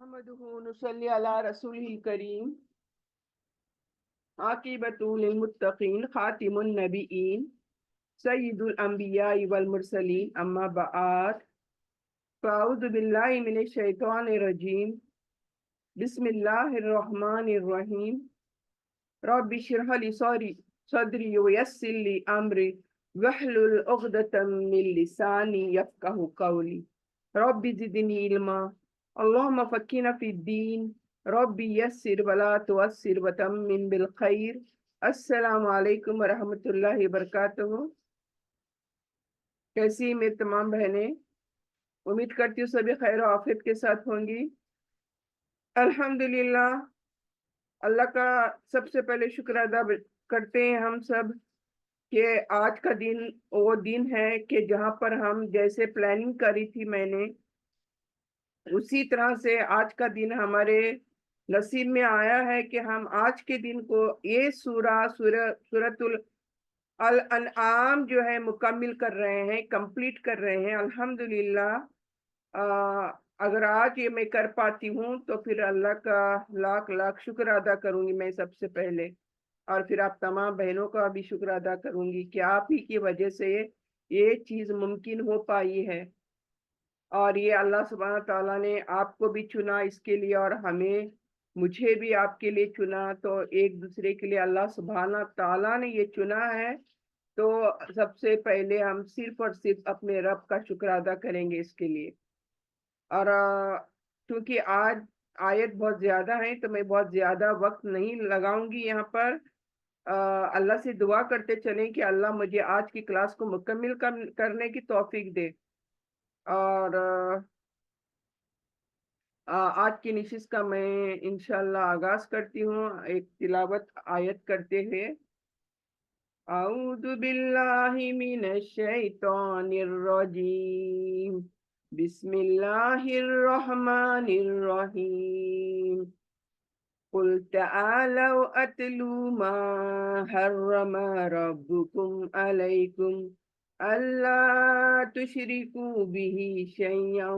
نحمده ونصلي على رسوله الكريم عاقبة للمتقين خاتم النبيين سيد الأنبياء والمرسلين أما بعد فأعوذ بالله من الشيطان الرجيم بسم الله الرحمن الرحيم رب اشرح لي صدري ويسر لي أمري واحلل عقدة من لساني يفقه قولي رب زدني علما اللهم فقهنا في الدين ربي يسر ولا تعسر وتمم بالخير السلام علیکم ورحمۃ اللہ وبرکاتہ۔ کیسی ہیں میری تمام بہنیں؟ امید کرتی ہوں سبھی خیر و عافیت کے ساتھ ہوں گی۔ الحمدللہ، اللہ کا سب سے پہلے شکر ادا کرتے ہیں ہم سب کہ آج کا دن وہ دن ہے کہ جہاں پر ہم جیسے پلاننگ کری تھی میں نے اسی طرح سے آج کا دن ہمارے نصیب میں آیا ہے کہ ہم آج کے دن کو یہ سورۃ الانعام جو ہے مکمل کر رہے ہیں، کمپلیٹ کر رہے ہیں الحمدللہ۔ اگر آج یہ میں کر پاتی ہوں تو پھر اللہ کا لاکھ لاکھ شکر ادا کروں گی میں سب سے پہلے، اور پھر آپ تمام بہنوں کا بھی شکر ادا کروں گی کہ آپ ہی کی وجہ سے یہ چیز ممکن ہو پائی ہے، اور یہ اللہ سبحانہ تعالیٰ نے آپ کو بھی چنا اس کے لیے اور مجھے بھی آپ کے لیے چنا، تو ایک دوسرے کے لیے اللہ سبحانہ تعالیٰ نے یہ چنا ہے، تو سب سے پہلے ہم صرف اور صرف اپنے رب کا شکر ادا کریں گے اس کے لیے۔ اور کیونکہ آج آیت بہت زیادہ ہیں تو میں بہت زیادہ وقت نہیں لگاؤں گی یہاں پر۔ اللہ سے دعا کرتے چلیں کہ اللہ مجھے آج کی کلاس کو مکمل کرنے کی توفیق دے، اور آج کی نشست کا میں انشاءاللہ آغاز کرتی ہوں ایک تلاوت آیت کرتے ہوئے۔ اعوذ باللہ من الشیطان الرجیم بسم اللہ الرحمن الرحیم قل تعالوا اتلوا ما حرم ربكم علیکم ألا تشركوا به شيئا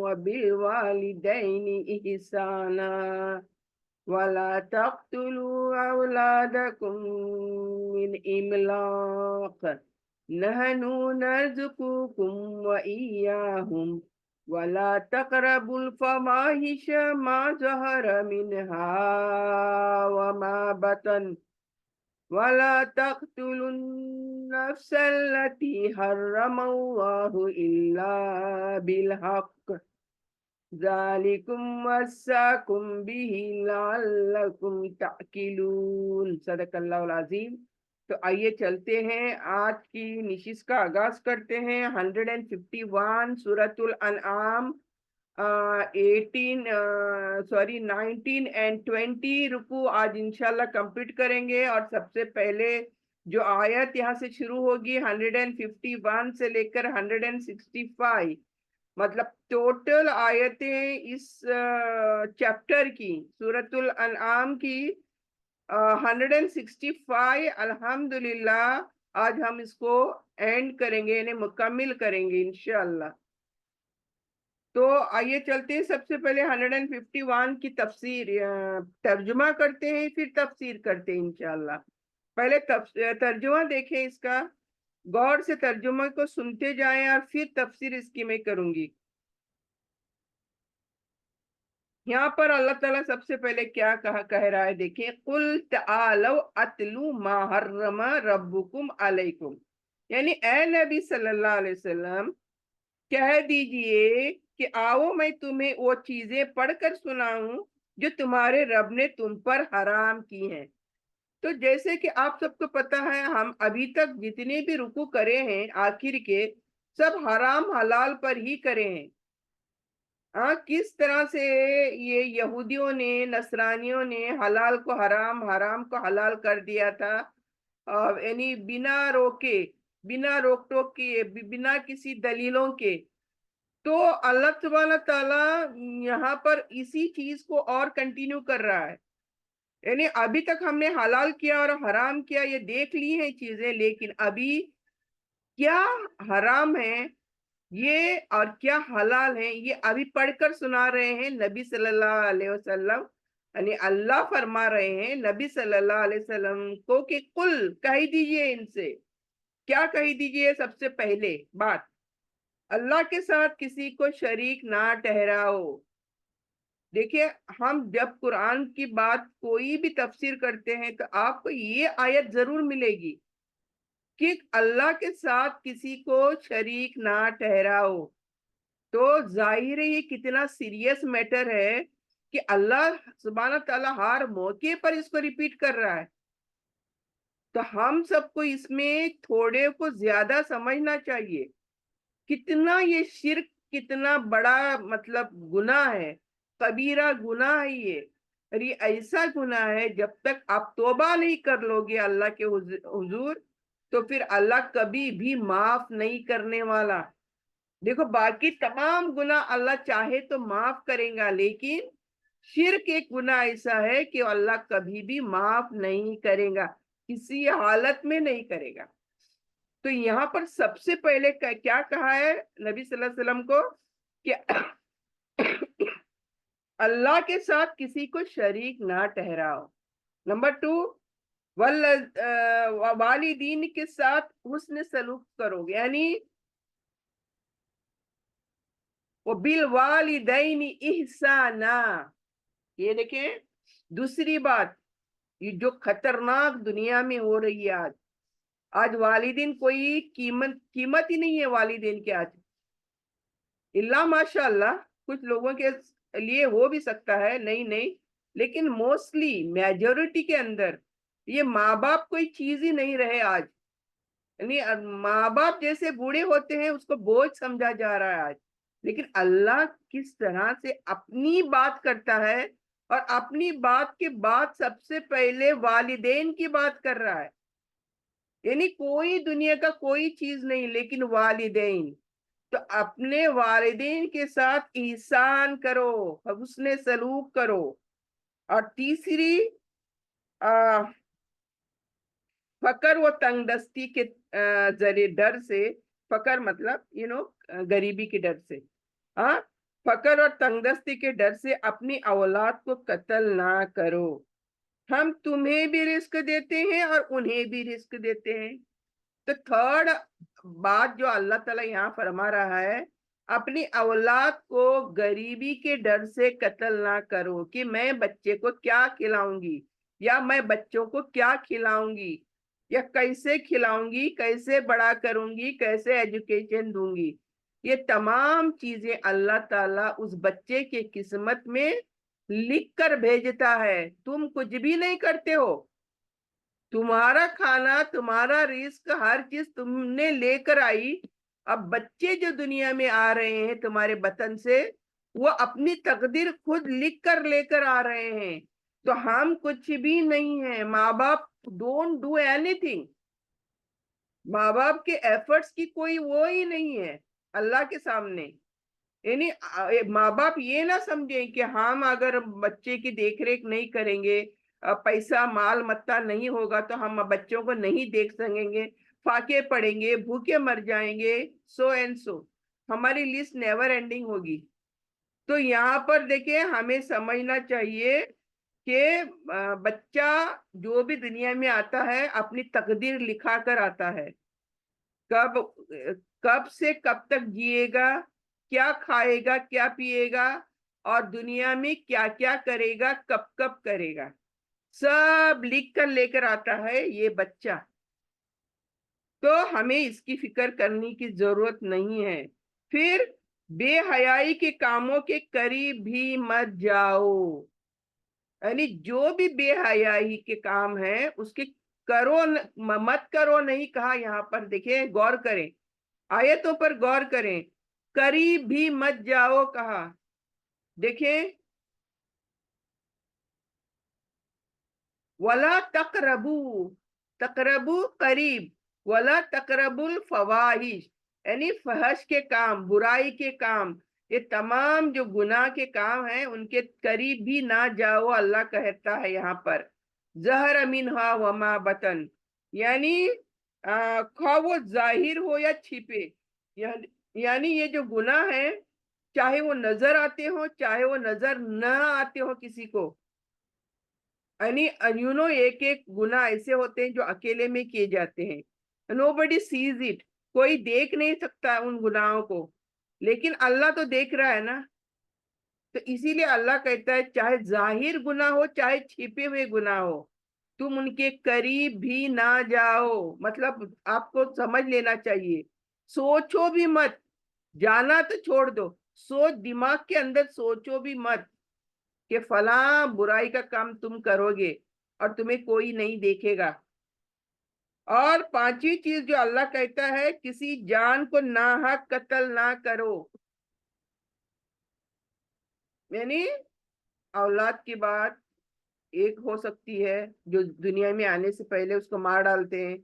وبالوالدين إحسانا ولا تقتلوا أولادكم من إملاق نحن نرزقكم وإياهم ولا تقربوا الفواحش ما ظهر منها وما بطن ولا تقتلوا النفس التي حرم الله إلا بالحق ذلكم وصاكم به لعلكم تعقلون۔ صدق اللہ العظیم۔ تو آئیے چلتے ہیں آج کی نشست کا آغاز کرتے ہیں۔ 151 سورۃ الانعام 19 and 20 رکوع آج انشاءاللہ کمپلیٹ کریں گے، اور سب سے پہلے جو آیت یہاں سے شروع ہوگی 151 سے لے کر 165، مطلب ٹوٹل آیتیں اس چیپٹر کی سورۃ الانعام کی 165 الحمدللہ آج ہم اس کو اینڈ کریں گے، یعنی مکمل کریں گے انشاءاللہ۔ تو آئیے چلتے ہیں، سب سے پہلے 151 کی تفسیر ترجمہ کرتے ہیں، پھر تفسیر کرتے ہیں انشاءاللہ۔ پہلے ترجمہ دیکھیں اس کا، غور سے ترجمہ کو سنتے جائیں اور پھر تفسیر اس کی میں کروں گی۔ یہاں پر اللہ تعالیٰ سب سے پہلے کیا کہہ رہا ہے دیکھیں، قُلْ تَعَالَوْا أَتْلُوا مَا حَرَّمَ رَبُّكُمْ عَلَيْكُمْ، یعنی اے نبی صلی اللہ علیہ وسلم کہہ دیجئے کہ آؤ میں تمہیں وہ چیزیں پڑھ کر سناؤں جو تمہارے رب نے تم پر حرام کی ہیں۔ تو جیسے کہ آپ سب کو پتہ ہے، ہم ابھی تک جتنے بھی رکوع کرے ہیں آخر کے سب حرام حلال پر ہی کرے ہیں۔ کس طرح سے یہ یہودیوں نے، نصرانیوں نے حلال کو حرام، حرام کو حلال کر دیا تھا، یعنی بنا روکے، بنا روک ٹوک کے، بنا کسی دلیلوں کے۔ تو اللہ سبحانہ تعالیٰ یہاں پر اسی چیز کو اور کنٹینیو کر رہا ہے، یعنی ابھی تک ہم نے حلال کیا اور حرام کیا یہ دیکھ لی ہیں چیزیں، لیکن ابھی کیا حرام ہے یہ اور کیا حلال ہیں یہ ابھی پڑھ کر سنا رہے ہیں نبی صلی اللہ علیہ وسلم، یعنی اللہ فرما رہے ہیں نبی صلی اللہ علیہ وسلم کو کہ قل کہہ دیجئے ان سے، کیا کہہ دیجئے؟ سب سے پہلے بات، اللہ کے ساتھ کسی کو شریک نہ ٹھہراؤ۔ دیکھیے، ہم جب قرآن کی بات کوئی بھی تفسیر کرتے ہیں تو آپ کو یہ آیت ضرور ملے گی کہ اللہ کے ساتھ کسی کو شریک نہ ٹھہراؤ۔ تو ظاہر ہے یہ کتنا سیریس میٹر ہے کہ اللہ سبحانہ تعالیٰ ہر موقع پر اس کو ریپیٹ کر رہا ہے۔ تو ہم سب کو اس میں تھوڑے کو زیادہ سمجھنا چاہیے، کتنا یہ شرک کتنا بڑا مطلب گناہ ہے، کبیرہ گناہ ہے یہ، اور یہ ایسا گناہ ہے جب تک آپ توبہ نہیں کر لو گے اللہ کے حضور تو پھر اللہ کبھی بھی معاف نہیں کرنے والا۔ دیکھو باقی تمام گناہ اللہ چاہے تو معاف کرے گا، لیکن شرک ایک گناہ ایسا ہے کہ اللہ کبھی بھی معاف نہیں کرے گا، کسی حالت میں نہیں کرے گا۔ تو یہاں پر سب سے پہلے کیا کہا ہے نبی صلی اللہ علیہ وسلم کو کہ اللہ کے ساتھ کسی کو شریک نہ ٹھہراؤ۔ نمبر 2، والدین کے ساتھ حسن سلوک کرو گے، یعنی وَبِالْوَالِدَيْنِ إِحْسَانًا۔ یہ دیکھیں دوسری بات، یہ جو خطرناک دنیا میں ہو رہی ہے آج والدین کوئی قیمت ہی نہیں ہے والدین کے آج، اللہ ماشاء اللہ کچھ لوگوں کے لیے ہو بھی سکتا ہے، نہیں، لیکن موسٹلی میجورٹی کے اندر یہ ماں باپ کوئی چیز ہی نہیں رہے آج، یعنی ماں باپ جیسے بوڑھے ہوتے ہیں اس کو بوجھ سمجھا جا رہا ہے آج۔ لیکن اللہ کس طرح سے اپنی بات کرتا ہے اور اپنی بات کے بعد سب سے پہلے والدین کی بات کر رہا ہے، یعنی کوئی دنیا کا کوئی چیز نہیں لیکن والدین۔ تو اپنے والدین کے ساتھ احسان کرو، حسن سلوک کرو۔ اور تیسری، فقر و تنگ دستی کے ذریعے ڈر سے، فقر مطلب غریبی کے ڈر سے، فقر اور تنگ دستی کے ڈر سے اپنی اولاد کو قتل نہ کرو، ہم تمہیں بھی رزق دیتے ہیں اور انہیں بھی رزق دیتے ہیں۔ تو تھرڈ بات جو اللہ تعالیٰ یہاں فرما رہا ہے، اپنی اولاد کو غریبی کے ڈر سے قتل نہ کرو کہ میں بچے کو کیا کھلاؤں گی یا میں بچوں کو کیا کھلاؤں گی یا کیسے کھلاؤں گی، کیسے بڑا کروں گی، کیسے ایجوکیشن دوں گی۔ یہ تمام چیزیں اللہ تعالیٰ اس بچے کے قسمت میں لکھ کر بھیجتا ہے، تم کچھ بھی نہیں کرتے ہو، تمہارا کھانا تمہارا رزق ہر چیز تم نے لے کر آئی۔ اب بچے جو دنیا میں آ رہے ہیں تمہارے بطن سے، وہ اپنی تقدیر خود لکھ کر لے کر آ رہے ہیں، تو ہم کچھ بھی نہیں ہیں۔ ماں باپ ڈونٹ ڈو اینی تھنگ، ماں باپ کے ایفرٹس کی کوئی وہ ہی نہیں ہے اللہ کے سامنے۔ یعنی ماں باپ یہ نہ سمجھیں کہ ہم اگر بچے کی دیکھ ریکھ نہیں کریں گے، پیسہ مال متا نہیں ہوگا تو ہم بچوں کو نہیں دیکھ سکیں گے، فاقے پڑیں گے، بھوکے مر جائیں گے، سو اینڈ سو، ہماری لسٹ نیور اینڈنگ ہوگی۔ تو یہاں پر دیکھیں ہمیں سمجھنا چاہیے کہ بچہ جو بھی دنیا میں آتا ہے اپنی تقدیر لکھا کر آتا ہے، کب سے کب تک جیے گا، کیا کھائے گا، کیا پیے گا، اور دنیا میں کیا کیا کرے گا، کب کب کرے گا، سب لکھ کر لے کر آتا ہے یہ بچہ۔ تو ہمیں اس کی فکر کرنے کی ضرورت نہیں ہے۔ پھر بے حیائی کے کاموں کے قریب بھی مت جاؤ، یعنی جو بھی بے حیائی کے کام ہیں اس کے مت کرو نہیں کہا، یہاں پر دیکھیں غور کریں، آیتوں پر غور کریں، قریب بھی مت جاؤ کہا۔ دیکھیں وَلَا تَقْرَبُوا، تقربو قریب، وَلَا تَقْرَبُوا الْفَوَاحِشَ، یعنی فحش کے کام، برائی کے کام، یہ تمام جو گناہ کے کام ہیں ان کے قریب بھی نہ جاؤ، اللہ کہتا ہے یہاں پر۔ ظہر منہا وما بطن، یعنی خواہ وہ ظاہر ہو یا چھپے، یعنی یہ جو گناہ ہے چاہے وہ نظر آتے ہو چاہے وہ نظر نہ آتے ہو کسی کو، یعنی ایک ایک گناہ ایسے ہوتے ہیں جو اکیلے میں کیے جاتے ہیں. نو بڈی سیز اٹ. کوئی دیکھ نہیں سکتا ان گناہوں کو، لیکن اللہ تو دیکھ رہا ہے نا. تو اسی لیے اللہ کہتا ہے چاہے ظاہر گناہ ہو چاہے چھپے ہوئے گناہ ہو، تم ان کے قریب بھی نہ جاؤ. مطلب آپ کو سمجھ لینا چاہیے، سوچو بھی مت. جانا تو چھوڑ دو، دماغ کے اندر سوچو بھی مت کہ فلاں برائی کا کام تم کرو گے اور تمہیں کوئی نہیں دیکھے گا. اور پانچویں چیز جو اللہ کہتا ہے، کسی جان کو ناحق قتل نہ کرو. یعنی اولاد کی بات ایک ہو سکتی ہے جو دنیا میں آنے سے پہلے اس کو مار ڈالتے ہیں.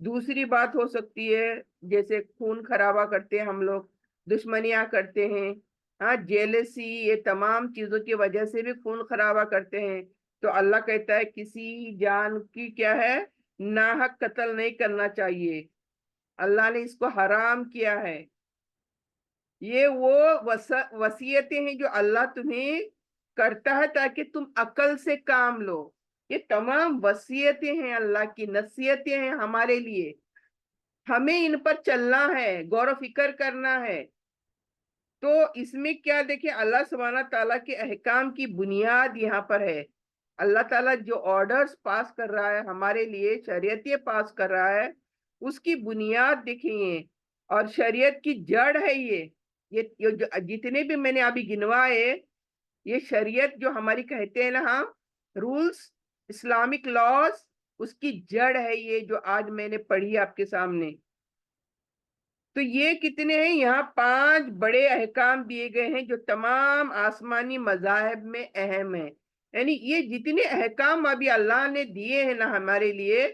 دوسری بات ہو سکتی ہے جیسے خون خرابہ کرتے ہیں ہم لوگ، دشمنیاں کرتے ہیں، ہاں جیلسی، یہ تمام چیزوں کی وجہ سے بھی خون خرابہ کرتے ہیں. تو اللہ کہتا ہے کسی جان کی کیا ہے، ناحق قتل نہیں کرنا چاہیے. اللہ نے اس کو حرام کیا ہے. یہ وہ وصیتیں ہیں جو اللہ تمہیں کرتا ہے تاکہ تم عقل سے کام لو. یہ تمام وصیتیں ہیں، اللہ کی نصیحتیں ہیں ہمارے لیے. ہمیں ان پر چلنا ہے، غور و فکر کرنا ہے. تو اس میں کیا دیکھیں، اللہ سبحانہ تعالیٰ کے احکام کی بنیاد یہاں پر ہے. اللہ تعالیٰ جو آرڈرز پاس کر رہا ہے ہمارے لیے، شریعتیں پاس کر رہا ہے، اس کی بنیاد دیکھیں. اور شریعت کی جڑ ہے یہ جو جتنے بھی میں نے ابھی گنوائے، یہ شریعت جو ہماری کہتے ہیں نا ہم رولز، اسلامک لاز، اس کی جڑ ہے یہ جو آج میں نے پڑھی آپ کے سامنے. تو یہ کتنے ہیں، یہاں 5 بڑے احکام دیے گئے ہیں جو تمام آسمانی مذاہب میں اہم ہیں. یعنی یہ جتنے احکام ابھی اللہ نے دیے ہیں نا ہمارے لیے،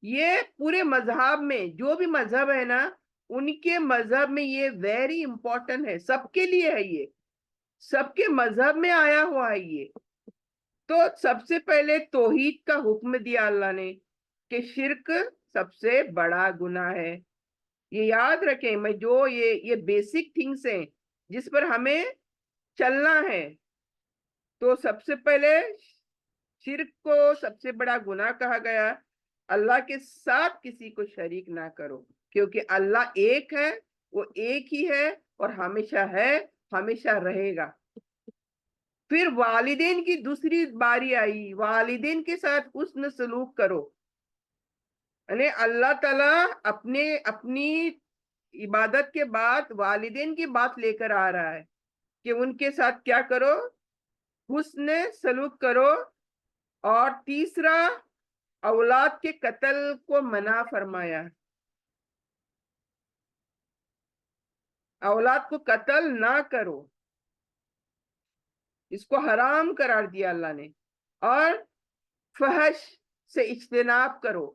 یہ پورے مذہب میں جو بھی مذہب ہے نا، ان کے مذہب میں یہ ویری امپورٹنٹ ہے. سب کے لیے ہے یہ، سب کے مذہب میں آیا ہوا ہے یہ. تو سب سے پہلے توحید کا حکم دیا اللہ نے کہ شرک سب سے بڑا گناہ ہے. یہ یاد رکھیں، میں جو یہ بیسک تھنگس ہیں جس پر ہمیں چلنا ہے. تو سب سے پہلے شرک کو سب سے بڑا گناہ کہا گیا. اللہ کے ساتھ کسی کو شریک نہ کرو، کیونکہ اللہ ایک ہے، وہ ایک ہی ہے اور ہمیشہ ہے، ہمیشہ رہے گا. پھر والدین کی دوسری باری آئی، والدین کے ساتھ حسن سلوک کرو. یعنی اللہ تعالیٰ اپنی عبادت کے بعد والدین کی بات لے کر آ رہا ہے کہ ان کے ساتھ کیا کرو، حسن سلوک کرو. اور تیسرا، اولاد کے قتل کو منع فرمایا. اولاد کو قتل نہ کرو، اس کو حرام قرار دیا اللہ نے. اور فحش سے اجتناب کرو،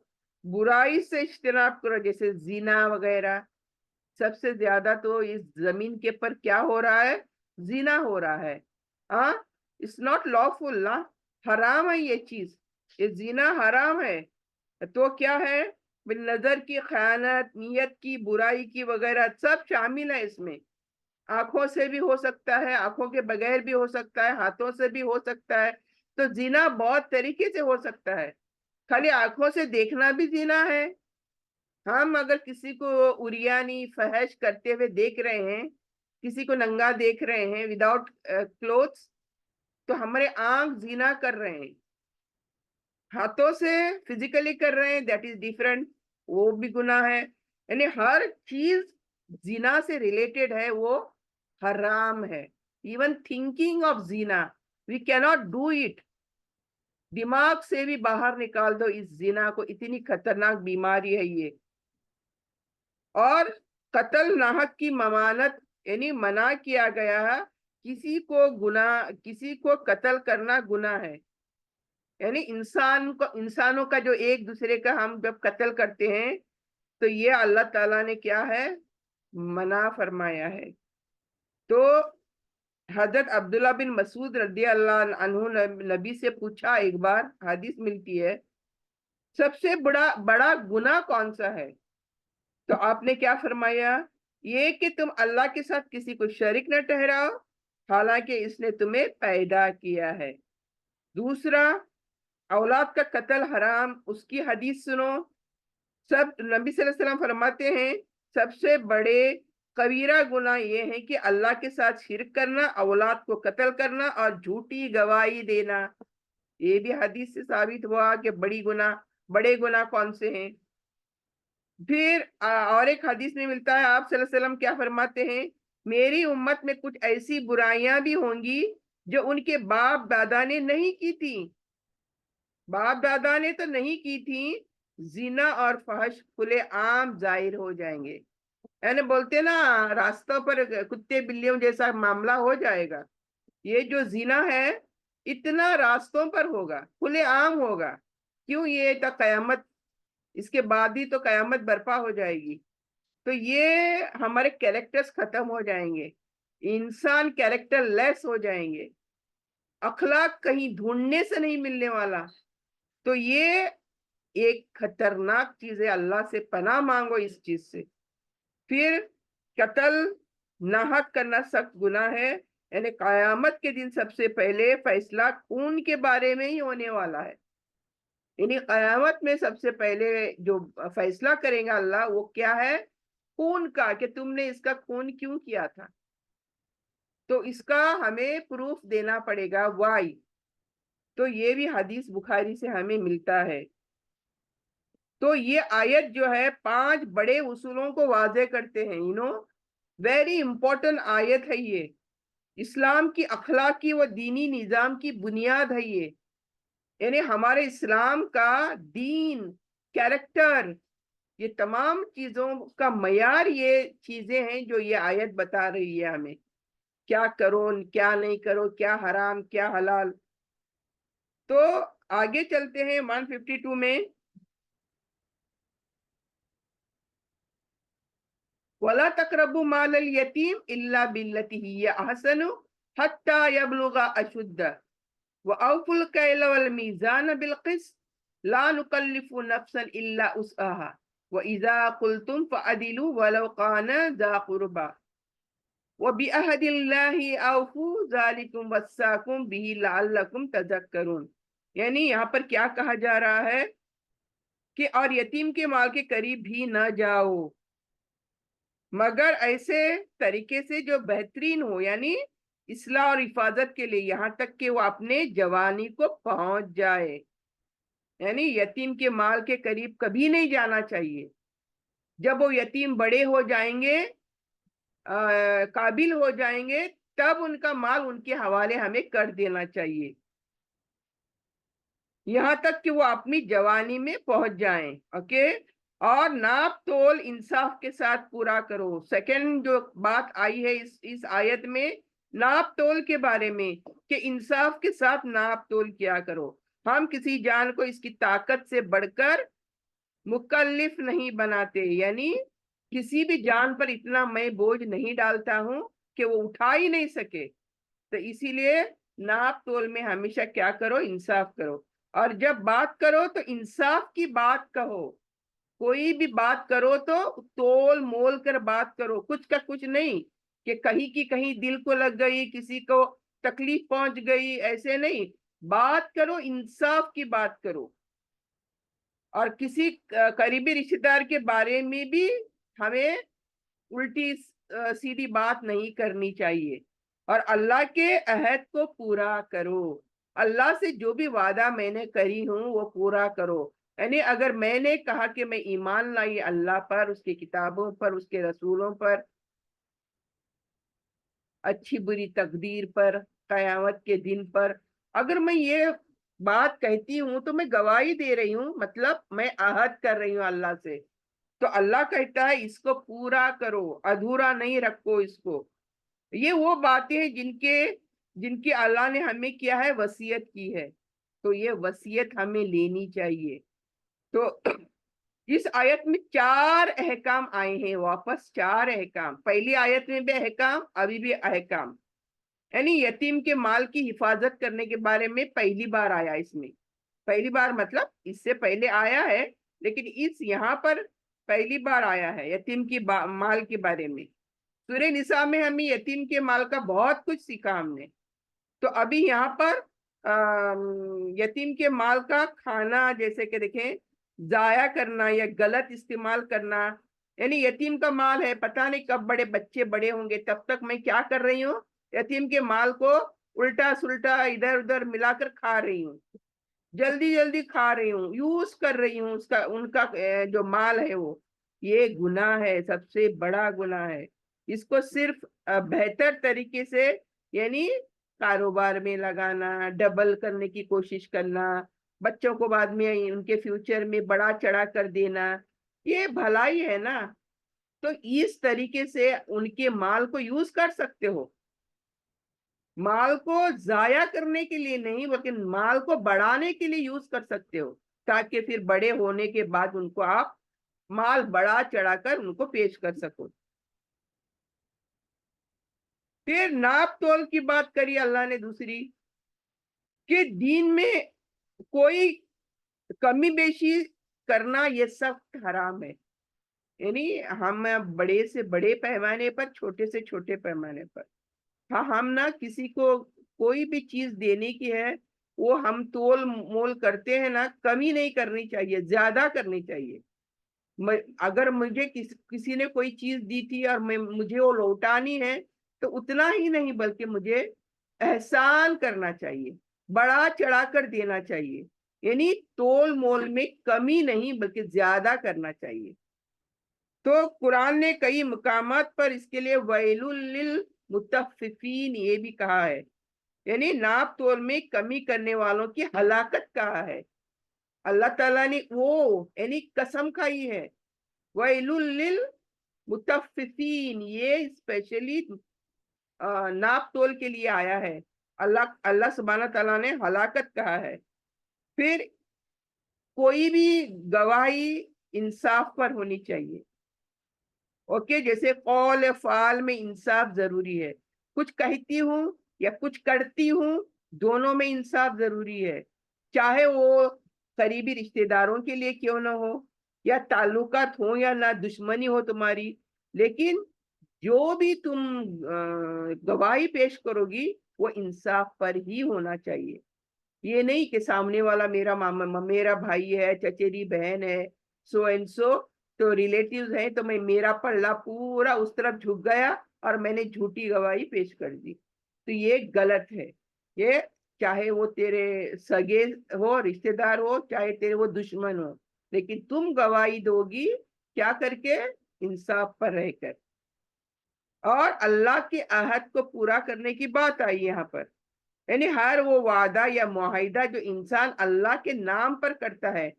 برائی سے اجتناب کرو، جیسے زنا وغیرہ. سب سے زیادہ تو اس زمین کے پر کیا ہو رہا ہے، زنا ہو رہا ہے. ہاں، اٹس ناٹ لافل نا، حرام ہے یہ چیز، یہ زنا حرام ہے. تو کیا ہے، نظر کی خیانت، نیت کی برائی کی وغیرہ سب شامل ہے اس میں. آنکھوں سے بھی ہو سکتا ہے، آنکھوں کے بغیر بھی ہو سکتا ہے، ہاتھوں سے بھی ہو سکتا ہے. تو زنا بہت طریقے سے ہو سکتا ہے. خالی آنکھوں سے دیکھنا بھی زنا ہے. ہم اگر کسی کو اریانی فحش کرتے ہوئے دیکھ رہے ہیں، کسی کو ننگا دیکھ رہے ہیں وداؤٹ کلوتھس، تو ہمارے آنکھ زنا کر رہے ہیں. ہاتھوں سے فزیکلی کر رہے ہیں، دیٹ از ڈیفرنٹ، وہ بھی گناہ ہے. یعنی ہر چیز زنا سے ریلیٹڈ ہے، وہ حرام ہے. ایون تھنکنگ آف زنا وی کی ناٹ ڈو اٹ. دماغ سے بھی باہر نکال دو اس زنا کو، اتنی خطرناک بیماری ہے یہ. اور قتل ناحق کی ممانت، یعنی منع کیا گیا ہے. کسی کو قتل کرنا گناہ ہے. یعنی انسانوں کا جو ایک دوسرے کا ہم جب قتل کرتے ہیں تو یہ اللہ تعالیٰ نے کیا ہے، منع فرمایا ہے. تو حضرت عبداللہ بن مسعود رضی اللہ عنہ نبی سے پوچھا، ایک بار حدیث ملتی ہے، سب سے بڑا گناہ کون سا ہے؟ تو آپ نے کیا فرمایا، یہ کہ تم اللہ کے ساتھ کسی کو شریک نہ ٹھہراؤ حالانکہ اس نے تمہیں پیدا کیا ہے۔ دوسرا، اولاد کا قتل حرام، اس کی حدیث سنو۔ نبی صلی اللہ علیہ وسلم فرماتے ہیں سب سے بڑے کبیرہ گناہ یہ ہے کہ اللہ کے ساتھ شرک کرنا، اولاد کو قتل کرنا اور جھوٹی گواہی دینا۔ یہ بھی حدیث سے ثابت ہوا کہ بڑے گناہ کون سے ہیں۔ پھر اور ایک حدیث میں ملتا ہے، آپ صلی اللہ علیہ وسلم کیا فرماتے ہیں، میری امت میں کچھ ایسی برائیاں بھی ہوں گی جو ان کے باپ دادا نے نہیں کی تھی۔ باپ دادا نے تو نہیں کی تھی، زنا اور فحش کھلے عام ظاہر ہو جائیں گے۔ یعنی بولتے نا راستوں پر کتے بلیوں جیسا معاملہ ہو جائے گا۔ یہ جو زنا ہے اتنا راستوں پر ہوگا، کھلے عام ہوگا۔ کیوں؟ یہ تو قیامت، اس کے بعد ہی تو قیامت برپا ہو جائے گی۔ تو یہ ہمارے کیریکٹرز ختم ہو جائیں گے، انسان کیریکٹر لیس ہو جائیں گے، اخلاق کہیں ڈھونڈنے سے نہیں ملنے والا۔ تو یہ ایک خطرناک چیز ہے، اللہ سے پناہ مانگو اس چیز سے۔ پھر قتل ناحق کرنا سخت گناہ ہے، یعنی قیامت کے دن سب سے پہلے فیصلہ خون کے بارے میں ہی ہونے والا ہے۔ یعنی قیامت میں سب سے پہلے جو فیصلہ کریں گا اللہ، وہ کیا ہے؟ خون کا، کہ تم نے اس کا خون کیوں کیا تھا۔ تو اس کا ہمیں پروف دینا پڑے گا، وائی۔ تو یہ بھی حدیث بخاری سے ہمیں ملتا ہے۔ تو یہ آیت جو ہے 5 بڑے اصولوں کو واضح کرتے ہیں، ویری امپورٹنٹ آیت ہے یہ، اسلام کی اخلاقی و دینی نظام کی بنیاد ہے یہ۔ یعنی ہمارے اسلام کا دین، کیریکٹر، یہ تمام چیزوں کا معیار یہ چیزیں ہیں جو یہ آیت بتا رہی ہے ہمیں، کیا کرو کیا نہیں کرو، کیا حرام کیا حلال۔ تو آگے چلتے ہیں 152 میں، وَلَا تَقْرَبُوا مَالَ الْيَتِيمِ إِلَّا بِالَّتِي هِيَ أَحْسَنُ حَتَّى يَبْلُغَ أَشُدَّهُ وَأَوْفُوا الْكَيْلَ وَالْمِيزَانَ بِالْقِسْطِ لَا نُكَلِّفُ نَفْسًا إِلَّا وُسْعَهَا وَإِذَا قُلْتُمْ فَعَدِلُوا وَلَوْ كَانَ ذَا قُرْبَى وَبِعَهْدِ اللَّهِ أَوْفُوا ذَلِكُمْ وَصَّاكُمْ بِهِ لَعَلَّكُمْ تَذَكَّرُونَ۔ یعنی یہاں پر کیا کہا جا رہا ہے کہ اور یتیم کے مال کے قریب بھی نہ جاؤ مگر ایسے طریقے سے جو بہترین ہو، یعنی اصلاح اور حفاظت کے لیے، یہاں تک کہ وہ اپنے جوانی کو پہنچ جائے۔ یعنی یتیم کے مال کے قریب کبھی نہیں جانا چاہیے۔ جب وہ یتیم بڑے ہو جائیں گے، قابل ہو جائیں گے، تب ان کا مال ان کے حوالے ہمیں کر دینا چاہیے، یہاں تک کہ وہ اپنی جوانی میں پہنچ جائیں۔ اوکے، اور ناپ تول انصاف کے ساتھ پورا کرو۔ سیکنڈ جو بات آئی ہے اس آیت میں، ناپ تول کے بارے میں، کہ انصاف کے ساتھ ناپ تول کیا کرو۔ ہم کسی جان کو اس کی طاقت سے بڑھ کر مکلف نہیں بناتے، یعنی کسی بھی جان پر اتنا میں بوجھ نہیں ڈالتا ہوں کہ وہ اٹھا ہی نہیں سکے۔ تو اسی لیے ناپ تول میں ہمیشہ کیا کرو؟ انصاف کرو۔ اور جب بات کرو تو انصاف کی بات کہو، کوئی بھی بات کرو تو تول مول کر بات کرو، کچھ کا کچھ نہیں کہ کہیں کی کہیں دل کو لگ گئی، کسی کو تکلیف پہنچ گئی، ایسے نہیں۔ بات کرو، انصاف کی بات کرو۔ اور کسی قریبی رشتہ دار کے بارے میں بھی ہمیں الٹی سیدھی بات نہیں کرنی چاہیے۔ اور اللہ کے عہد کو پورا کرو، اللہ سے جو بھی وعدہ میں نے کری ہوں وہ پورا کرو۔ یعنی اگر میں نے کہا کہ میں ایمان لائی اللہ پر، اس کی کتابوں پر، اس کے رسولوں پر، اچھی بری تقدیر پر، قیامت کے دن پر، اگر میں یہ بات کہتی ہوں تو میں گواہی دے رہی ہوں، مطلب میں عہد کر رہی ہوں اللہ سے۔ تو اللہ کہتا ہے اس کو پورا کرو، ادھورا نہیں رکھو اس کو۔ یہ وہ باتیں ہیں جن کی اللہ نے ہمیں کیا ہے؟ وصیت کی ہے۔ تو یہ وصیت ہمیں لینی چاہیے۔ تو اس آیت میں 4 احکام آئے ہیں، واپس 4 احکام، پہلی آیت میں بھی احکام، ابھی بھی احکام۔ یعنی یتیم کے مال کی حفاظت کرنے کے بارے میں پہلی بار آیا، اس میں پہلی بار مطلب اس سے پہلے آیا ہے، لیکن یہاں پر پہلی بار آیا ہے یتیم کی مال کے بارے میں۔ سورہ نساء میں ہمیں یتیم کے مال کا بہت کچھ سیکھا ہم نے. تو ابھی یہاں پر یتیم کے مال کا کھانا جیسے کہ دیکھیں ضائع کرنا یا غلط استعمال کرنا، یعنی یتیم کا مال ہے، پتہ نہیں کب بڑے بچے بڑے ہوں گے، تب تک میں کیا کر رہی ہوں، یتیم کے مال کو الٹا سلٹا ادھر ادھر ملا کر کھا رہی ہوں، جلدی جلدی کھا رہی ہوں، یوز کر رہی ہوں ان کا جو مال ہے وہ. یہ گناہ ہے، سب سے بڑا گناہ ہے. اس کو صرف بہتر طریقے سے، یعنی کاروبار میں لگانا، ڈبل کرنے کی کوشش کرنا، بچوں کو بعد میں ان کے فیوچر میں بڑا چڑھا کر دینا، یہ بھلائی ہے نا. تو اس طریقے سے ان کے مال کو یوز کر سکتے ہو، مال کو ضائع کرنے کے لیے نہیں بلکہ مال کو بڑھانے کے لیے یوز کر سکتے ہو، تاکہ پھر بڑے ہونے کے بعد ان کو آپ مال بڑا چڑھا کر ان کو پیش کر سکو. پھر ناپ تول کی بات کری اللہ نے دوسری، کہ دین میں کوئی کمی بیشی کرنا یہ سخت حرام ہے. یعنی ہم بڑے سے بڑے پیمانے پر، چھوٹے سے چھوٹے پیمانے پر، ہاں ہم نہ کسی کو کوئی بھی چیز دینے کی ہے وہ ہم تول مول کرتے ہیں نا، کمی نہیں کرنی چاہیے، زیادہ کرنی چاہیے. اگر مجھے کسی نے کوئی چیز دی تھی اور مجھے وہ لوٹانی ہے تو اتنا ہی نہیں بلکہ مجھے احسان کرنا چاہیے، بڑا چڑھا کر دینا چاہیے. یعنی تول مول میں کمی نہیں بلکہ زیادہ کرنا چاہیے. تو قرآن نے کئی مقامات پر اس کے لیے ویل للمطففین یہ بھی کہا ہے، یعنی ناپ تول میں کمی کرنے والوں کی ہلاکت کہا ہے. اللہ تعالیٰ نے وہ یعنی قسم کھائی ہے، ویل للمطففین، یہ اسپیشلی ناپ تول کے لیے آیا ہے. اللہ سبحانہ تعالیٰ نے ہلاکت کہا ہے. پھر کوئی بھی گواہی انصاف پر ہونی چاہیے. اوکے، جیسے قول فعال میں انصاف ضروری ہے، کچھ کہتی ہوں یا کچھ کرتی ہوں دونوں میں انصاف ضروری ہے، چاہے وہ قریبی رشتہ داروں کے لیے کیوں نہ ہو، یا تعلقات ہوں یا نہ دشمنی ہو تمہاری، لیکن جو بھی تم گواہی پیش کرو گی وہ انصاف پر ہی ہونا چاہیے. یہ نہیں کہ سامنے والا میرا بھائی ہے، چچیری بہن ہے، سو اینڈ سو، تو ریلیٹیوز ہیں، تو میرا پلہ پورا اس طرف جھک گیا اور میں نے جھوٹی گواہی پیش کر دی. تو یہ غلط ہے. یہ چاہے وہ تیرے سگے ہو، رشتہ دار ہو، چاہے تیرے وہ دشمن ہو، لیکن تم گواہی دو گی کیا کر کے؟ انصاف پر رہ کر. اور اللہ کے عہد کو پورا کرنے کی بات آئی یہاں پر، یعنی ہر وہ وعدہ یا معاہدہ جو انسان اللہ کے نام پر کرتا ہے،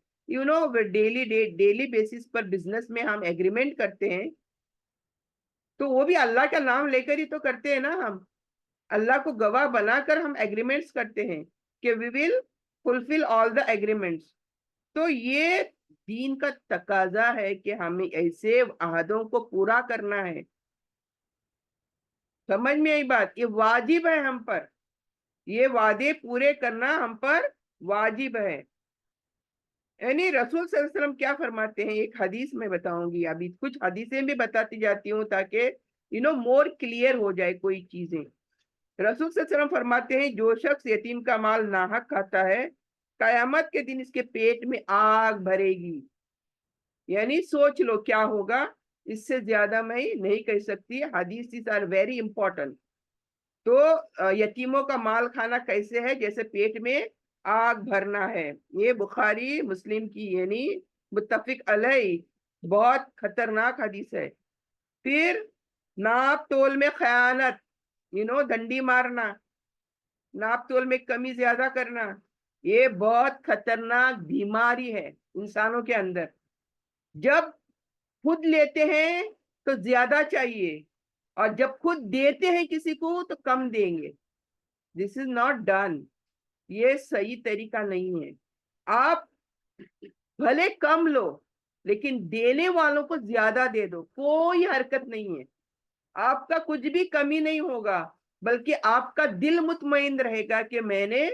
ڈیلی بیسس پر بزنس میں ہم ایگریمنٹ کرتے ہیں تو وہ بھی اللہ کا نام لے کر ہی تو کرتے ہیں نا. ہم اللہ کو گواہ بنا کر ہم ایگریمنٹس کرتے ہیں کہ وی ول فلفل آل دا ایگریمنٹس. تو یہ دین کا تقاضا ہے کہ ہمیں ایسے عہدوں کو پورا کرنا ہے. سمجھ میں آئی بات؟ یہ واجب ہے ہم پر، یہ وعدے پورے کرنا ہم پر واجب ہے. یعنی رسول صلی اللہ علیہ وسلم کیا فرماتے ہیں، ایک حدیث میں بتاؤں گی، ابھی کچھ حدیثیں بھی بتاتی جاتی ہوں تاکہ مور کلیئر ہو جائے کوئی چیزیں. رسول صلی اللہ علیہ وسلم فرماتے ہیں جو شخص یتیم کا مال ناحق کھاتا ہے قیامت کے دن اس کے پیٹ میں آگ بھرے گی. یعنی سوچ لو کیا ہوگا، اس سے زیادہ میں نہیں کہہ سکتی. حدیث آر ویری امپورٹنٹ. تو یتیموں کا مال کھانا کیسے ہے؟ جیسے پیٹ میں آگ بھرنا ہے. یہ بخاری مسلم کی یعنی متفق علیہ بہت خطرناک حدیث ہے. پھر ناپ تول میں خیانت، ڈنڈی مارنا، ناپ تول میں کمی زیادہ کرنا، یہ بہت خطرناک بیماری ہے انسانوں کے اندر. جب خود لیتے ہیں تو زیادہ چاہیے، اور جب خود دیتے ہیں کسی کو تو کم دیں گے. دس از ناٹ ڈن. یہ صحیح طریقہ نہیں ہے. آپ بھلے کم لو لیکن دینے والوں کو زیادہ دے دو، کوئی حرکت نہیں ہے. آپ کا کچھ بھی کمی نہیں ہوگا بلکہ آپ کا دل مطمئن رہے گا کہ میں نے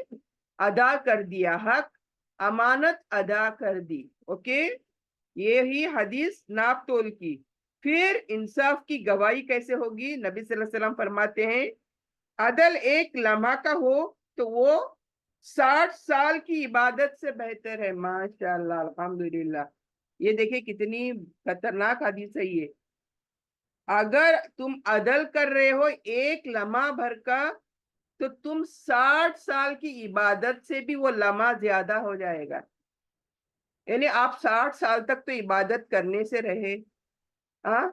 ادا کر دیا، حق امانت ادا کر دی. اوکے، یہی حدیث ناپ تول کی. پھر انصاف کی گواہی کیسے ہوگی؟ نبی صلی اللہ علیہ وسلم فرماتے ہیں عدل ایک لمحہ کا ہو تو وہ 60 سال کی عبادت سے بہتر ہے. ماشاء اللہ الحمدللہ. یہ دیکھیں کتنی خطرناک حدیث ہے یہ. اگر تم عدل کر رہے ہو ایک لمحہ بھر کا تو تم 60 سال کی عبادت سے بھی وہ لمحہ زیادہ ہو جائے گا. یعنی آپ 60 سال تک تو عبادت کرنے سے رہے. ہاں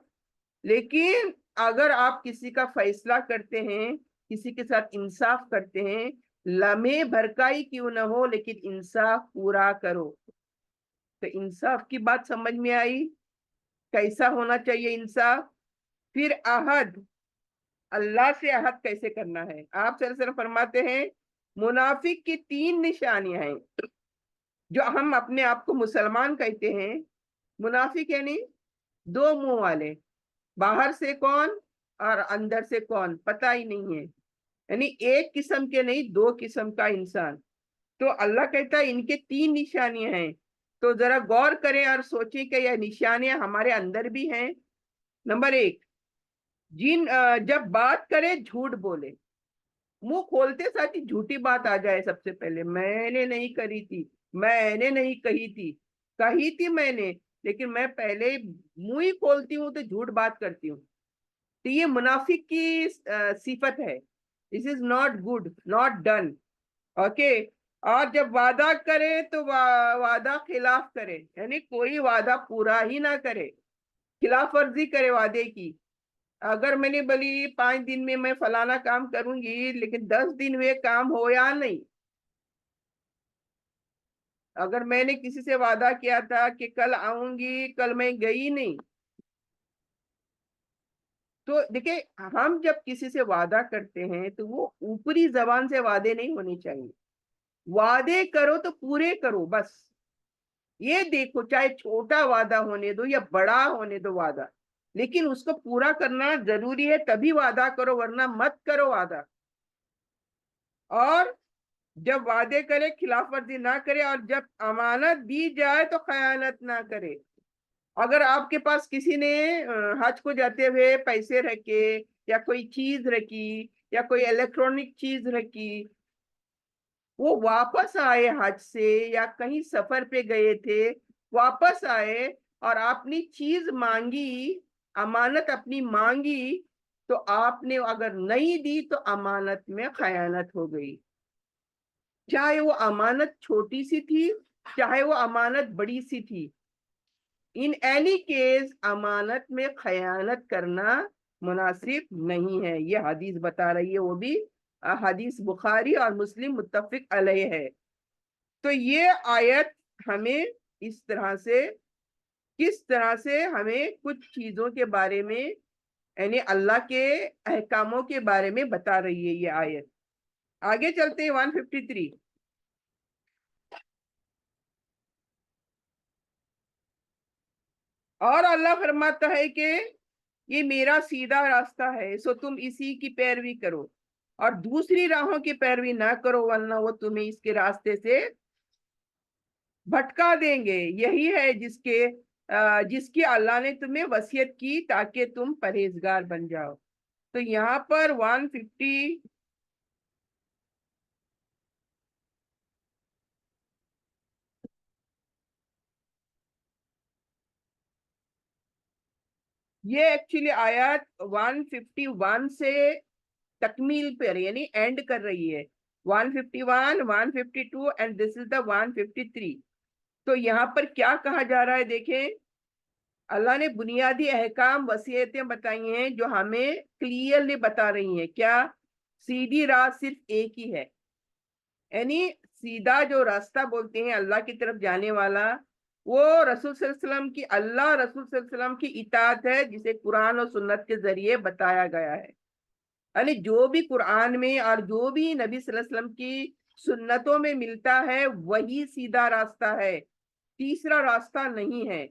لیکن اگر آپ کسی کا فیصلہ کرتے ہیں، کسی کے ساتھ انصاف کرتے ہیں، لمحے بھر کا ہی کیوں نہ ہو لیکن انصاف پورا کرو. تو انصاف کی بات سمجھ میں آئی، کیسا ہونا چاہیے انصاف. پھر عہد، اللہ سے عہد کیسے کرنا ہے. آپ صلی اللہ علیہ وسلم فرماتے ہیں منافق کی 3 نشانیاں ہیں. جو ہم اپنے آپ کو مسلمان کہتے ہیں، منافق یعنی 2 منہ والے، باہر سے کون اور اندر سے کون پتہ ہی نہیں ہے. یعنی ایک قسم کے نہیں، 2 قسم کا انسان. تو اللہ کہتا ہے ان کے 3 نشانیاں ہیں. تو ذرا غور کریں اور سوچیں کہ یہ نشانیاں ہمارے اندر بھی ہیں. نمبر 1، جب بات کرے جھوٹ بولے. منہ کھولتے ساتھ ہی جھوٹی بات آ جائے. سب سے پہلے میں نے نہیں کری تھی، میں نے نہیں کہی تھی میں نے، لیکن میں پہلے منہ ہی کھولتی ہوں تو جھوٹ بات کرتی ہوں. تو یہ منافق کی صفت ہے. This is not good, not done. Okay. اور جب وعدہ کرے تو وعدہ خلاف کرے، یعنی کوئی وعدہ پورا ہی نہ کرے، خلاف ورزی کرے وعدے کی. اگر میں نے بولی 5 دن میں میں فلانا کام کروں گی لیکن 10 دن میں کام ہو یا نہیں. اگر میں نے کسی سے وعدہ کیا تھا کہ کل آؤں گی، کل میں گئی نہیں. تو دیکھیں ہم جب کسی سے وعدہ کرتے ہیں تو وہ اوپری زبان سے وعدے نہیں ہونے چاہیے. وعدے کرو تو پورے کرو بس. یہ دیکھو چاہے چھوٹا وعدہ ہونے دو یا بڑا ہونے دو وعدہ، لیکن اس کو پورا کرنا ضروری ہے. تبھی وعدہ کرو ورنہ مت کرو وعدہ. اور جب وعدے کرے خلاف ورزی نہ کرے، اور جب امانت دی جائے تو خیانت نہ کرے. اگر آپ کے پاس کسی نے حج کو جاتے ہوئے پیسے رکھے یا کوئی چیز رکھی یا کوئی الیکٹرانک چیز رکھی، وہ واپس آئے حج سے یا کہیں سفر پہ گئے تھے، واپس آئے اور اپنی چیز مانگی، امانت اپنی مانگی، تو آپ نے اگر نہیں دی تو امانت میں خیانت ہو گئی. چاہے وہ امانت چھوٹی سی تھی، چاہے وہ امانت بڑی سی تھی. ان اینی کیس امانت میں خیانت کرنا مناسب نہیں ہے. یہ حدیث بتا رہی ہے، وہ بھی حدیث بخاری اور مسلم متفق علیہ ہے. تو یہ آیت ہمیں اس طرح سے، کس طرح سے ہمیں کچھ چیزوں کے بارے میں، یعنی اللہ کے احکاموں کے بارے میں بتا رہی ہے یہ آیت. آگے چلتے ہیں 153. اور اللہ فرماتا ہے کہ یہ میرا سیدھا راستہ ہے سو تم اسی کی پیروی کرو، اور دوسری راہوں کی پیروی نہ کرو ورنہ وہ تمہیں اس کے راستے سے بھٹکا دیں گے. یہی ہے جس کی اللہ نے تمہیں وصیت کی تاکہ تم پرہیزگار بن جاؤ. تو یہاں پر 150 یہ ایکچولی آیات 151 سے تکمیل پر یعنی اینڈ کر رہی ہے. 151 152 اینڈ دس از دا 153. تو یہاں پر کیا کہا جا رہا ہے دیکھیں. اللہ نے بنیادی احکام وصیتیں بتائی ہیں جو ہمیں کلیئرلی بتا رہی ہیں کیا سیدھی راہ صرف ایک ہی ہے. یعنی سیدھا جو راستہ بولتے ہیں اللہ کی طرف جانے والا، وہ رسول صلی اللہ علیہ وسلم کی، اللہ رسول صلی اللہ علیہ وسلم کی اطاعت ہے جسے قرآن اور سنت کے ذریعے بتایا گیا ہے. یعنی جو بھی قرآن میں اور جو بھی نبی صلی اللہ علیہ وسلم کی سنتوں میں ملتا ہے وہی سیدھا راستہ ہے، تیسرا راستہ نہیں ہے.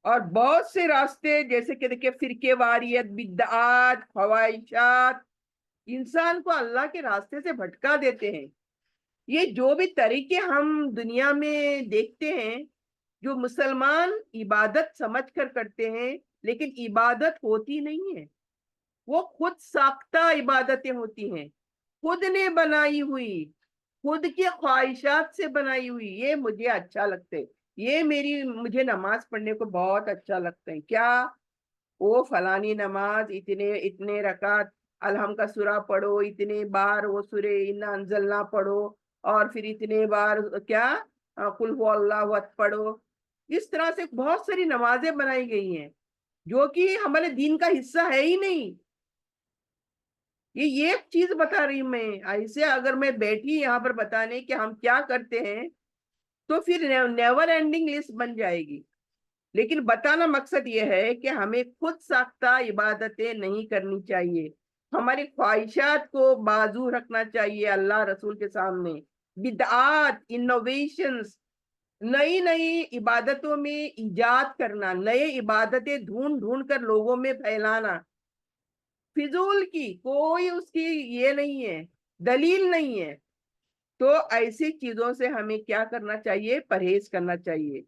اور بہت سے راستے جیسے کہ دیکھیں فرقے واریت، بدعات، خواہشات انسان کو اللہ کے راستے سے بھٹکا دیتے ہیں. یہ جو بھی طریقے ہم دنیا میں دیکھتے ہیں، جو مسلمان عبادت سمجھ کر کرتے ہیں لیکن عبادت ہوتی نہیں ہے، وہ خود ساختہ عبادتیں ہوتی ہیں، خود نے بنائی ہوئی، خود کی خواہشات سے بنائی ہوئی. یہ مجھے اچھا لگتا ہے، یہ مجھے نماز پڑھنے کو بہت اچھا لگتا ہے. کیا وہ فلانی نماز اتنے رکعت الحم کا سورہ پڑھو، اتنے بار وہ سورہ انا انزلنا پڑھو، اور پھر اتنے بار کیا قل هو اللہ احد پڑھو. اس طرح سے بہت ساری نمازیں بنائی گئی ہیں جو کہ ہمارے دین کا حصہ ہے ہی نہیں. یہ ایک چیز بتا رہی ہوں میں. ایسے اگر میں بیٹھی یہاں پر بتانے کہ ہم کیا کرتے ہیں تو پھر نیور اینڈنگ لسٹ بن جائے گی. لیکن بتانا مقصد یہ ہے کہ ہمیں خود ساختہ عبادتیں نہیں کرنی چاہیے، ہماری خواہشات کو بازو رکھنا چاہیے اللہ رسول کے سامنے. بدعات، انوویشنز، نئی نئی عبادتوں میں ایجاد کرنا، نئے عبادتیں ڈھونڈ ڈھونڈ کر لوگوں میں پھیلانا، فضول کی کوئی اس کی یہ نہیں ہے، دلیل نہیں ہے. تو ایسی چیزوں سے ہمیں کیا کرنا چاہیے؟ پرہیز کرنا چاہیے.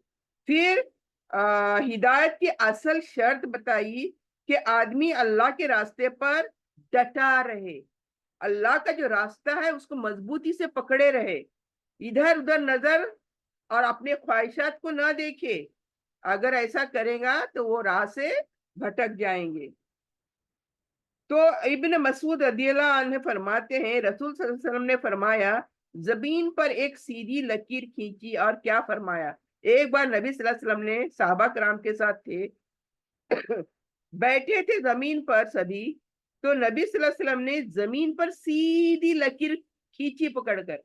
پھر ہدایت کی اصل شرط بتائی کہ آدمی اللہ کے راستے پر ڈٹا رہے، اللہ کا جو راستہ ہے اس کو مضبوطی سے پکڑے رہے، ادھر ادھر نظر اور اپنے خواہشات کو نہ دیکھے. اگر ایسا کرے گا تو وہ راہ سے بھٹک جائیں گے. تو ابن مسعود رضی اللہ عنہ فرماتے ہیں رسول صلی اللہ علیہ وسلم نے فرمایا زمین پر ایک سیدھی لکیر کھینچی، اور کیا فرمایا؟ ایک بار نبی صلی اللہ علیہ وسلم نے صحابہ کرام کے ساتھ تھے، بیٹھے تھے زمین پر سبھی، تو نبی صلی اللہ علیہ وسلم نے زمین پر سیدھی لکیر کھینچی پکڑ کر،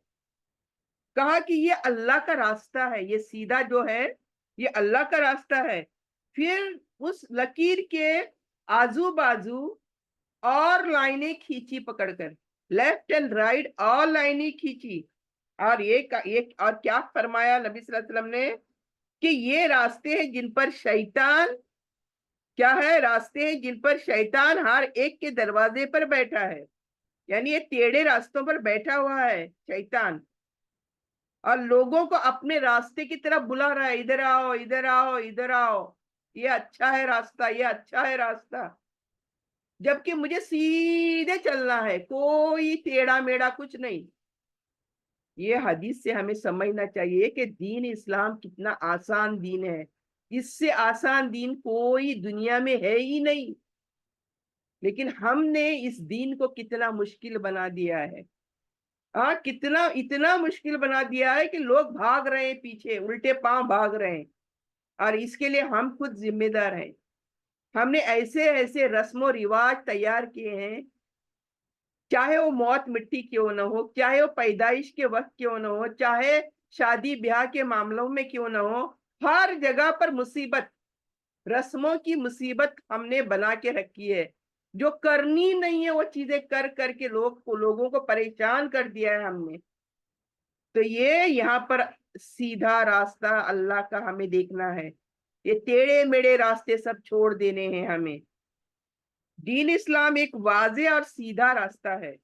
کہا کہ یہ اللہ کا راستہ ہے، یہ سیدھا جو ہے یہ اللہ کا راستہ ہے. پھر اس لکیر کے آزو بازو اور لائنیں کھینچی پکڑ کر، لیفٹ اینڈ رائٹ اور لائنیں کھینچی، اور اور کیا فرمایا نبی صلی اللہ علیہ وسلم نے کہ یہ راستے ہیں جن پر شیطان کیا ہے؟ راستے ہیں جن پر شیطان ہر ایک کے دروازے پر بیٹھا ہے. یعنی یہ ٹیڑھے راستوں پر بیٹھا ہوا ہے شیطان، اور لوگوں کو اپنے راستے کی طرف بلا رہا ہے، ادھر آؤ ادھر آؤ ادھر آؤ، یہ اچھا ہے راستہ، یہ اچھا ہے راستہ. جبکہ مجھے سیدھے چلنا ہے، کوئی ٹیڑھا میڑا کچھ نہیں. یہ حدیث سے ہمیں سمجھنا چاہیے کہ دین اسلام کتنا آسان دین ہے، اس سے آسان دین کوئی دنیا میں ہے ہی نہیں. لیکن ہم نے اس دین کو کتنا مشکل بنا دیا ہے. اتنا مشکل بنا دیا ہے کہ لوگ بھاگ رہے ہیں پیچھے، الٹے پاؤں بھاگ رہے ہیں، اور اس کے لیے ہم خود ذمہ دار ہیں. ہم نے ایسے ایسے رسم و رواج تیار کیے ہیں، چاہے وہ موت مٹی کیوں نہ ہو، چاہے وہ پیدائش کے وقت کیوں نہ ہو، چاہے شادی بیاہ کے معاملوں میں کیوں نہ ہو، ہر جگہ پر مصیبت، رسموں کی مصیبت ہم نے بنا کے رکھی ہے. جو کرنی نہیں ہے وہ چیزیں کر کر کے لوگوں کو پریشان کر دیا ہے ہم نے. تو یہ یہاں پر سیدھا راستہ اللہ کا ہمیں دیکھنا ہے، یہ ٹیڑھے میڑے راستے سب چھوڑ دینے ہیں ہمیں. دین اسلام ایک واضح اور سیدھا راستہ ہے.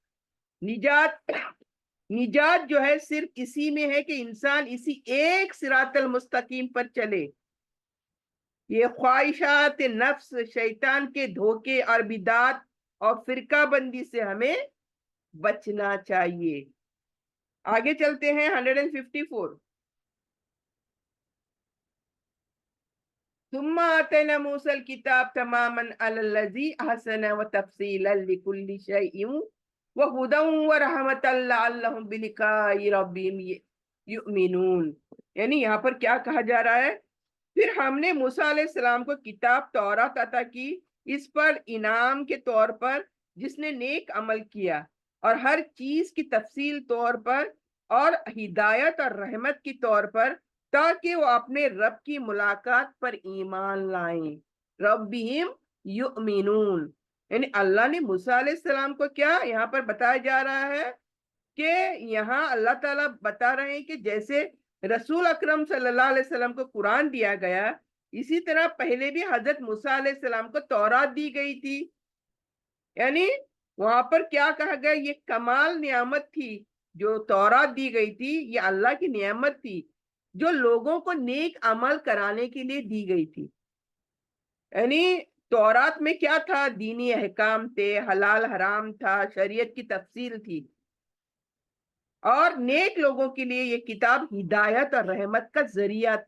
نجات جو ہے صرف اسی میں ہے کہ انسان اسی ایک صراط المستقیم پر چلے. یہ خواہشات نفس، شیطان کے دھوکے اور بدعات اور فرقہ بندی سے ہمیں بچنا چاہیے. آگے چلتے ہیں 154. ثم آتینا موسیٰ الکتاب تماما علی الذی احسن وتفصیلا لکل شیء وہدی ورحمۃ لعلہم بلقاء ربہم یؤمنون. یعنی یہاں پر کیا کہا جا رہا ہے؟ پھر ہم نے موسیٰ علیہ السلام کو کتاب تورات عطا کی، اس پر انعام کے طور پر جس نے نیک عمل کیا، اور ہر چیز کی تفصیل طور پر، اور ہدایت اور رحمت کی طور پر، تاکہ وہ اپنے رب کی ملاقات پر ایمان لائیں. ربہم یؤمنون، یعنی اللہ نے موسیٰ علیہ السلام کو کیا یہاں پر بتایا جا رہا ہے کہ یہاں اللہ تعالیٰ بتا رہے ہیں کہ جیسے رسول اکرم صلی اللہ علیہ وسلم کو قرآن دیا گیا، اسی طرح پہلے بھی حضرت موسیٰ علیہ السلام کو تورات دی گئی تھی. یعنی وہاں پر کیا کہا گیا؟ یہ کمال نعمت تھی جو تورات دی گئی تھی، یہ اللہ کی نعمت تھی. جو لوگوں کو نیک عمل کرانے کے لیے دی گئی تھی. یعنی تورات میں کیا تھا؟ دینی احکام تھے، حلال حرام تھا، شریعت کی تفصیل تھی. اور نیک لوگوں کے لیے یہ کتاب ہدایت اور رحمت کا ذریعہ تھی.